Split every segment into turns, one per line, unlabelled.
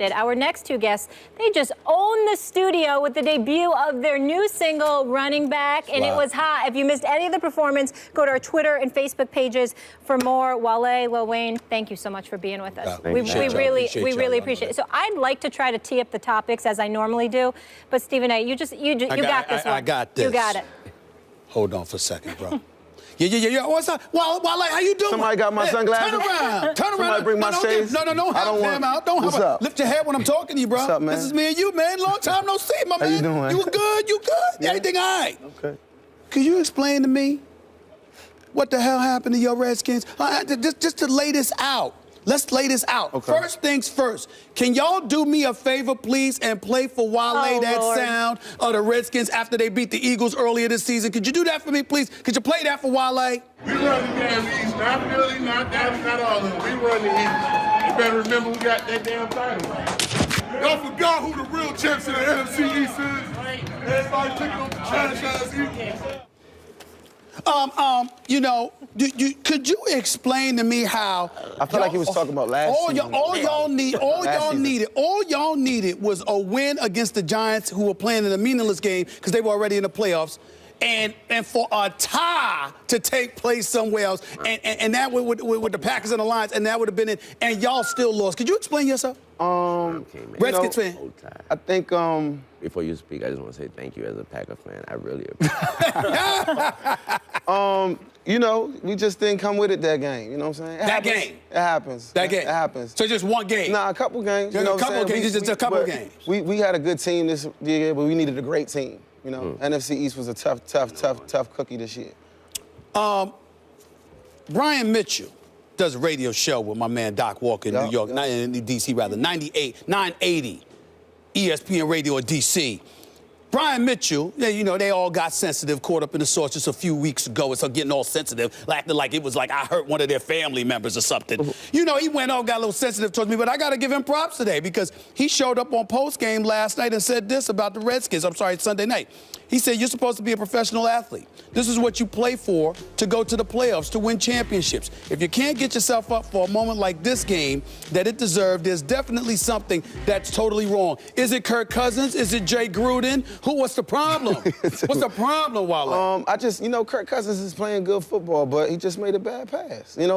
shifted. Our next two guests, they just own the studio with the debut of their new single, Running Back, and it was hot. If you missed any of the performance, go to our Twitter and Facebook pages for more. Wale, Lil Wayne, thank you so much for being with us. We really appreciate it. So I'd like to try to tee up the topics as I normally do, but Stephen A., you got this one.
I got this.
You got it.
Hold on for a second, bro. Yeah. What's up? Wale, how you doing?
Somebody got my sunglasses?
Turn around.
Somebody bring my shades?
No, don't have them out.
What's up?
Lift your head when I'm talking to you, bro.
What's up, man?
This is me and you, man. Long time no see, my man.
How you doing?
You good?
Yeah.
Everything all right?
Okay.
Could you explain to me what the hell happened to your Redskins? Just to lay this out. Let's lay this out.
Okay.
First things first. Can y'all do me a favor, please, and play for Wale that sound of the Redskins after they beat the Eagles earlier this season? Could you do that for me, please? Could you play that for Wale?
We run the damn East, not Philly, not Dallas, not all of them. We run the East. You better remember we got that damn title. Y'all forgot who the real champs in the NFC East is? Everybody picking up the trash-ass Eagles.
Could you explain to me how?
I felt like he was talking about last season. All
y'all needed was a win against the Giants, who were playing in a meaningless game because they were already in the playoffs, and for a tie to take place somewhere else, and that with the Packers and the Lions, and that would have been it, and y'all still lost. Could you explain yourself? Redskins fan.
I think
Before you speak, I just want to say thank you as a Packer fan. I really appreciate it.
we just didn't come with it that game. You know what I'm saying? It happens.
That game.
It happens.
So just one game?
Nah, a couple games.
A couple games. Just a couple games.
We had a good team this year, but we needed a great team. NFC East was a tough cookie this year.
Brian Mitchell does a radio show with my man Doc Walker in New York, in D.C. rather, 980 ESPN Radio in D.C. Brian Mitchell, they all got sensitive, caught up in the sauce just a few weeks ago, and so getting all sensitive, acting like it was like I hurt one of their family members or something. He went on, got a little sensitive towards me, but I got to give him props today because he showed up on postgame last night and said this about the Redskins. I'm sorry, Sunday night. He said, you're supposed to be a professional athlete. This is what you play for, to go to the playoffs, to win championships. If you can't get yourself up for a moment like this game that it deserved, there's definitely something that's totally wrong. Is it Kirk Cousins? Is it Jay Gruden? What's the problem? What's the problem, Wale?
Kirk Cousins is playing good football, but he just made a bad pass. And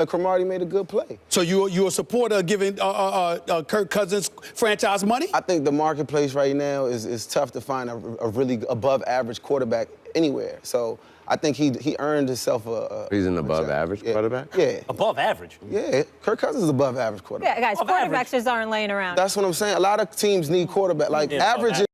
Cromartie made a good play.
So you're a supporter of giving Kirk Cousins franchise money?
I think the marketplace right now is tough to find a really above-average quarterback anywhere. So I think he earned himself a...
He's an above-average quarterback?
Yeah.
Above average?
Yeah. Kirk Cousins is above-average quarterback.
Yeah, guys, quarterbacks just aren't laying around.
That's what I'm saying. A lot of teams need quarterback. Average...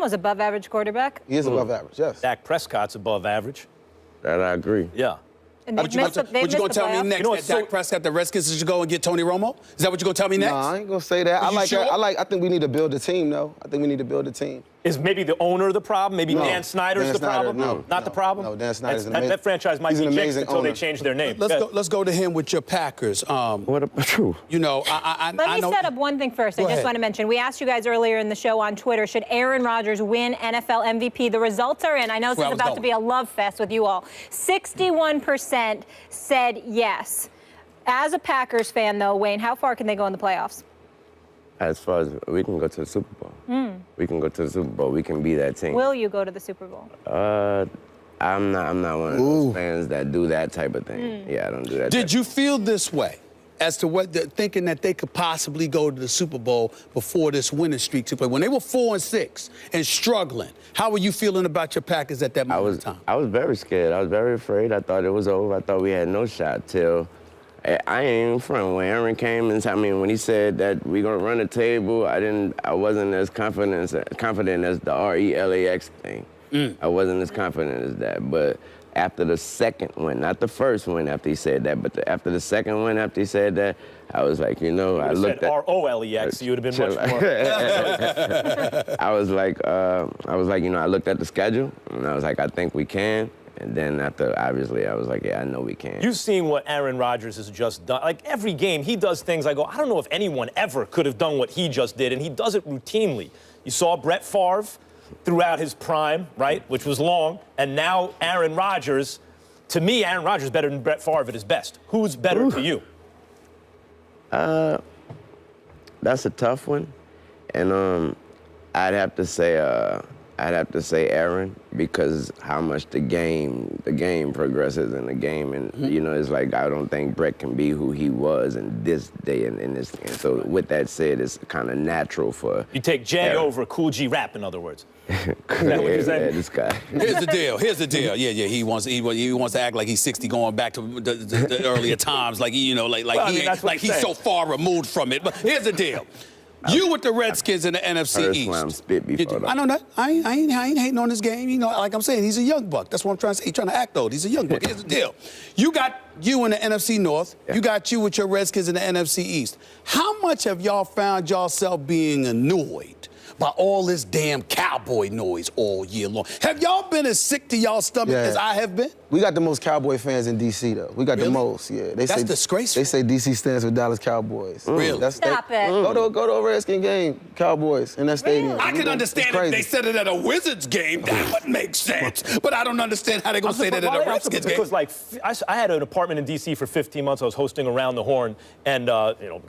Was above average quarterback.
He is above average, yes.
Dak Prescott's above average.
That I agree.
Yeah.
And
what you gonna tell me next? That Dak Prescott, the Redskins should go and get Tony Romo? Is that what you're gonna tell me next?
No, I ain't gonna say that. I think we need to build a team, though. I think we need to build a team.
Is maybe the owner the problem? Maybe Dan Snyder's the problem?
Not
the problem?
No, Dan Snyder's an amazing.
That franchise might be jinxed until they change their name.
Let's go to him with your Packers.
What about true?
Let me set up one thing first. I just want to mention, we asked you guys earlier in the show on Twitter, should Aaron Rodgers win NFL MVP? The results are in. I know this is about to be a love fest with you all. 61% said yes. As a Packers fan, though, Wayne, how far can they go in the playoffs?
As far as we can go to the Super Bowl. We can go to the Super Bowl. We can be that team.
Will you go to the Super Bowl?
I'm not one of those fans that do that type of thing. Yeah, I don't do that.
Did you feel this way as to thinking that they could possibly go to the Super Bowl before this winning streak took place? When they were 4-6 and struggling, how were you feeling about your Packers at that moment in time?
I was very scared. I was very afraid. I thought it was over. I thought we had no shot till I ain't even front. When Aaron came and when he said that we gonna run the table, I wasn't as confident as the RELAX thing. I wasn't as confident as that. But after the second one, not the first one after he said that, but after the second one after he said that, I was like, I looked at
ROLEX, you would have been much more.
I was like, I looked at the schedule and I was like, I think we can. And then obviously, I was like, yeah, I know we can.
You've seen what Aaron Rodgers has just done. Like, every game, he does things, I don't know if anyone ever could have done what he just did, and he does it routinely. You saw Brett Favre throughout his prime, right, which was long, and now Aaron Rodgers. To me, Aaron Rodgers is better than Brett Favre at his best. Who's better to you?
That's a tough one. And I'd have to say Aaron, because how much the game progresses in the game, and it's like I don't think Brett can be who he was in this day and in this. And so with that said, it's kind of natural for
you take Jay
Aaron.
over Cool G Rap, in other words. Is that what you're saying?
Yeah, this guy.
Here's the deal. Yeah. He wants to act like he's 60, going back to the earlier times, like he's so far removed from it. But here's the deal. You with the Redskins in the NFC East.
I'm spit before
I know that. I ain't hating on this game. Like I'm saying, he's a young buck. That's what I'm trying to say. He's trying to act old. He's a young buck. Here's the deal. You got you in the NFC North. Yeah. You got you with your Redskins in the NFC East. How much have y'all found yourself being annoyed by all this damn cowboy noise all year long? Have y'all been as sick to y'all stomach as I have been?
We got the most Cowboy fans in D.C., though. We got the most, yeah.
That's disgraceful.
They say D.C. stands for Dallas Cowboys.
Really?
Stop it.
Go to a Redskin game, Cowboys, in that stadium.
I can understand if they said it at a Wizards game. That would make sense. But I don't understand how they're going to say that at a Redskins game.
Because, I had an apartment in D.C. for 15 months. I was hosting Around the Horn, and,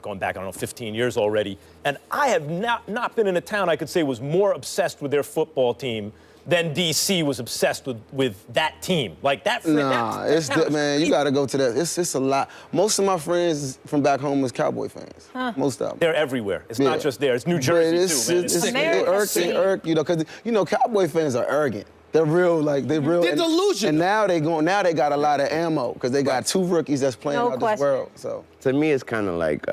going back, 15 years already. And I have not been in a town I could say was more obsessed with their football team than D.C. was obsessed with that team. Like that.
Man, you got to go to that. It's a lot. Most of my friends from back home is Cowboy fans. Most of them.
They're everywhere. It's not just there. It's New Jersey too, man.
It's irk, because Cowboy fans are arrogant. They're real, they're
delusional.
And now they got a lot of ammo because they got two rookies that's playing out this world. So
to me, it's kind of like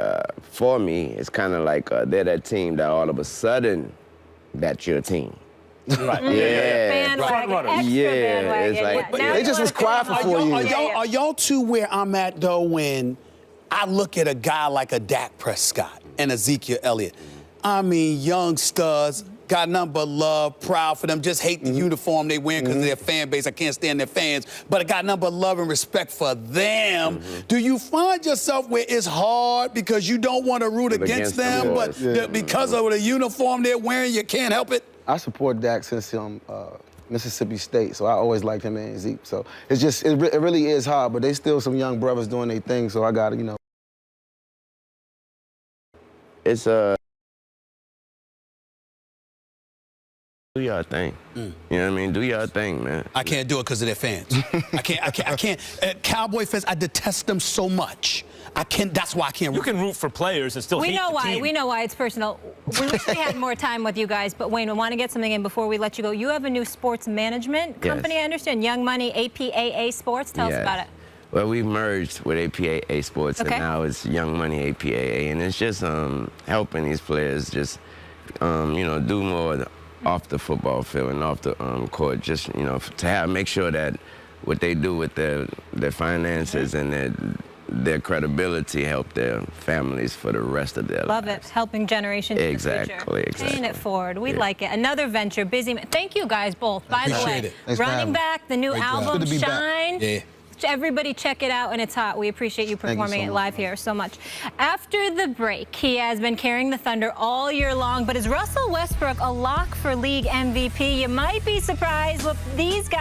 for me, it's kind of like they're that team that all of a sudden that's your team.
Right.
Bandwagon,
it's like
they just was quiet for 4 years.
Are y'all two where I'm at though when I look at a guy like a Dak Prescott and Ezekiel Elliott? I mean, young studs. Got nothing but love, proud for them, just hate the uniform they wear because of their fan base. I can't stand their fans, but I got nothing but love and respect for them. Do you find yourself where it's hard because you don't want to root against them, but because of the uniform they're wearing, you can't help it?
I support Dak since Mississippi State, so I always liked him and Zeke. So it's just, it really is hard, but they still some young brothers doing their thing, so I got to,
It's do y'all thing. You know what I mean? Do y'all thing, man.
I can't do it because of their fans. I can't. Cowboy fans, I detest them so much. That's why I can't root.
You can root for players and still hate the team.
We know why. It's personal. We wish we had more time with you guys, but Wayne, we want to get something in before we let you go. You have a new sports management company, I understand. Young Money, APAA Sports. Tell us about it.
Well, we've merged with APAA Sports, and now it's Young Money APAA, and it's just helping these players just, do more off the football field and off the court, just, to make sure that what they do with their finances and their credibility help their families for the rest of their lives.
Love it. Helping generations in the future.
Exactly.
Paying it forward. We like it. Another venture. Busy. Thank you guys both. By the way, Running Back, the new album, Shine. Yeah. Everybody check it out, and it's hot. We appreciate you performing it live here so much. After the break, he has been carrying the Thunder all year long, but is Russell Westbrook a lock for league MVP? You might be surprised what these guys